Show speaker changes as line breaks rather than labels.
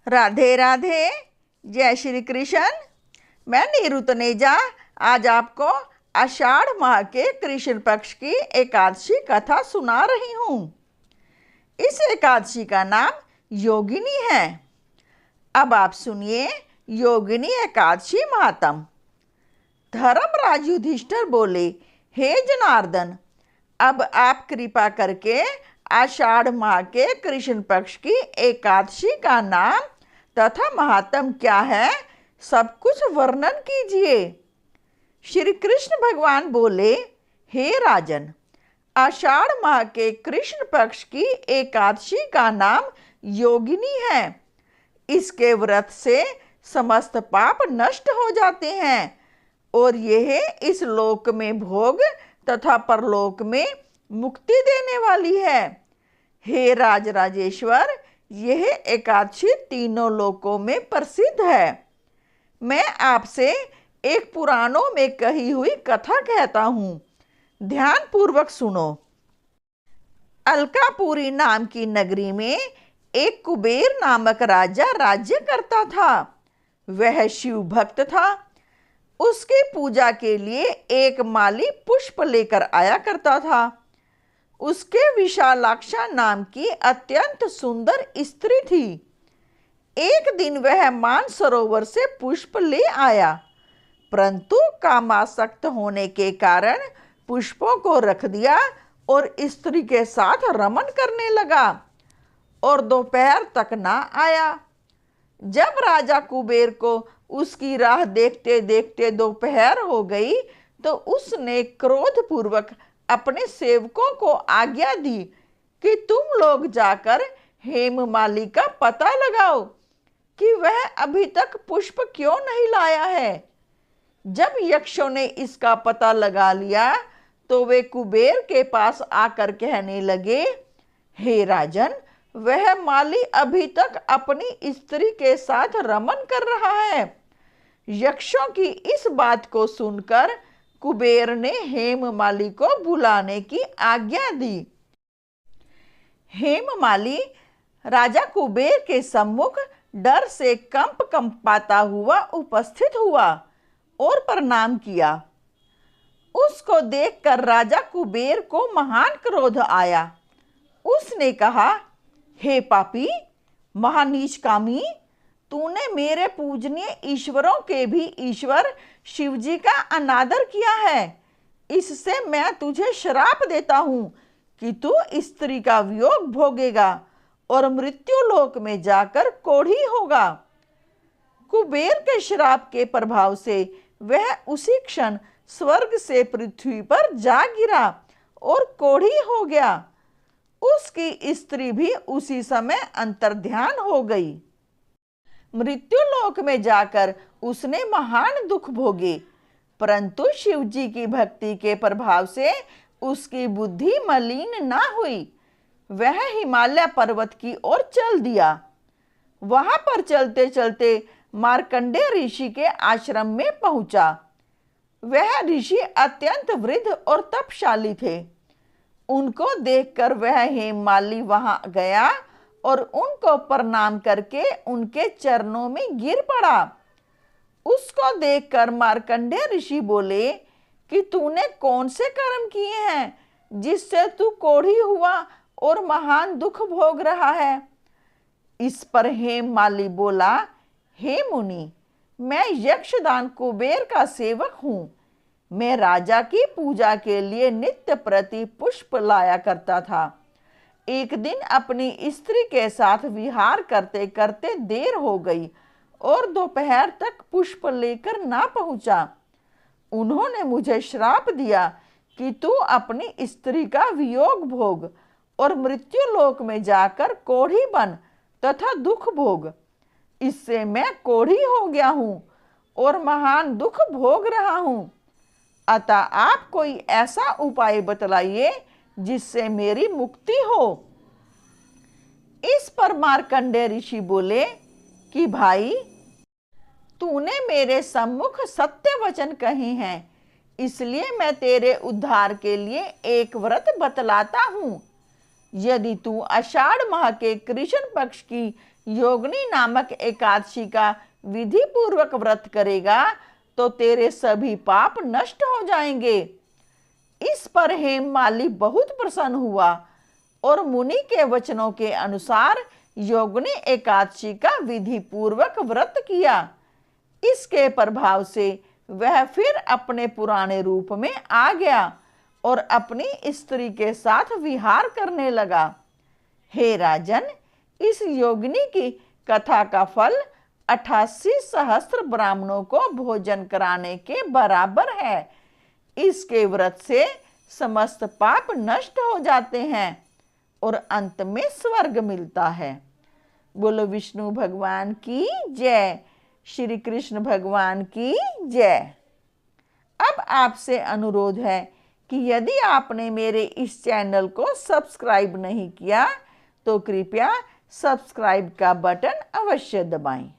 राधे राधे। जय श्री कृष्ण। मैं नीरू तनेजा आज आपको आषाढ़ माह के कृष्ण पक्ष की एकादशी कथा सुना रही हूँ। इस एकादशी का नाम योगिनी है। अब आप सुनिए योगिनी एकादशी महात्म। धर्मराज युधिष्ठिर बोले, हे जनार्दन, अब आप कृपा करके आषाढ़ माह के कृष्ण पक्ष की एकादशी का नाम तथा महात्म क्या है सब कुछ वर्णन कीजिए। श्री कृष्ण भगवान बोले, हे राजन, आषाढ़ माह के कृष्ण पक्ष की एकादशी का नाम योगिनी है। इसके व्रत से समस्त पाप नष्ट हो जाते हैं और यह इस लोक में भोग तथा परलोक में मुक्ति देने वाली है। हे राजराजेश्वर, यह एकादशी तीनों लोकों में प्रसिद्ध है। मैं आपसे एक पुराणों में कही हुई कथा कहता हूँ, ध्यान पूर्वक सुनो। अलकापुरी नाम की नगरी में एक कुबेर नामक राजा राज्य करता था। वह शिव भक्त था। उसकी पूजा के लिए एक माली पुष्प लेकर आया करता था। उसके विशालाक्षा नाम की अत्यंत सुंदर स्त्री थी। एक दिन वह मानसरोवर से पुष्प ले आया, परंतु कामासक्त होने के कारण पुष्पों को रख दिया और स्त्री के साथ रमन करने लगा और दोपहर तक ना आया। जब राजा कुबेर को उसकी राह देखते देखते दोपहर हो गई तो उसने क्रोधपूर्वक अपने सेवकों को आज्ञा दी कि तुम लोग जाकर हेममाली का पता लगाओ कि वह अभी तक पुष्प क्यों नहीं लाया है। जब यक्षों ने इसका पता लगा लिया तो वे कुबेर के पास आकर कहने लगे, हे राजन, वह माली अभी तक अपनी स्त्री के साथ रमन कर रहा है। यक्षों की इस बात को सुनकर कुबेर ने हेममाली को बुलाने की आज्ञा दी। हेममाली राजा कुबेर के सम्मुख डर से कंपाता हुआ उपस्थित हुआ और प्रणाम किया। उसको देखकर राजा कुबेर को महान क्रोध आया। उसने कहा, हे पापी, महानीच कामी, तूने मेरे पूजनीय ईश्वरों के भी ईश्वर शिवजी का अनादर किया है। इससे मैं तुझे श्राप देता हूँ कि तू स्त्री का वियोग भोगेगा और मृत्यु लोक में जाकर कोढ़ी होगा। कुबेर के श्राप के प्रभाव से वह उसी क्षण स्वर्ग से पृथ्वी पर जा गिरा और कोढ़ी हो गया। उसकी स्त्री भी उसी समय अंतर्ध्यान हो गई। मृत्यु लोक में जाकर उसने महान दुख भोगे, परंतु शिवजी की भक्ति के प्रभाव से उसकी बुद्धि मलिन ना हुई। वह हिमालय पर्वत की ओर चल दिया। वहां पर चलते चलते मार्कंडेय ऋषि के आश्रम में पहुंचा। वह ऋषि अत्यंत वृद्ध और तपशाली थे। उनको देखकर वह हेममाली वहां गया और उनको प्रणाम करके उनके चरणों में गिर पड़ा। उसको देखकर मार्कंडेय ऋषि बोले कि तूने कौन से कर्म किए हैं जिससे तू कोढ़ी हुआ और महान दुख भोग रहा है। इस पर हेममाली बोला, हे मुनि, मैं यक्षदान कुबेर का सेवक हूँ। मैं राजा की पूजा के लिए नित्य प्रति पुष्प लाया करता था। एक दिन अपनी स्त्री के साथ विहार करते करते देर हो गई और दोपहर तक पुष्प लेकर ना पहुंचा। उन्होंने मुझे श्राप दिया कि तू अपनी स्त्री का वियोग भोग और मृत्यु लोक में जाकर कोढ़ी बन तथा दुख भोग। इससे मैं कोढ़ी हो गया हूँ और महान दुख भोग रहा हूँ। अतः आप कोई ऐसा उपाय बतलाइए जिससे मेरी मुक्ति हो। इस पर मार्कंडेय ऋषि बोले कि भाई, तूने मेरे सम्मुख सत्य वचन कहे हैं, इसलिए मैं तेरे उद्धार के लिए एक व्रत बतलाता हूँ। यदि तू आषाढ़ माह के कृष्ण पक्ष की योगिनी नामक एकादशी का विधि पूर्वक व्रत करेगा तो तेरे सभी पाप नष्ट हो जाएंगे। इस पर हेममाली बहुत प्रसन्न हुआ और मुनि के वचनों के अनुसार योगिनी एकादशी का विधि पूर्वक व्रत किया। इसके प्रभाव से वह फिर अपने पुराने रूप में आ गया और अपनी स्त्री के साथ विहार करने लगा। हे राजन, इस योगिनी की कथा का फल 88 सहस्त्र ब्राह्मणों को भोजन कराने के बराबर है। इसके व्रत से समस्त पाप नष्ट हो जाते हैं और अंत में स्वर्ग मिलता है। बोलो विष्णु भगवान की जय, श्री कृष्ण भगवान की जय। अब आपसे अनुरोध है कि यदि आपने मेरे इस चैनल को सब्सक्राइब नहीं किया तो कृपया सब्सक्राइब का बटन अवश्य दबाएं।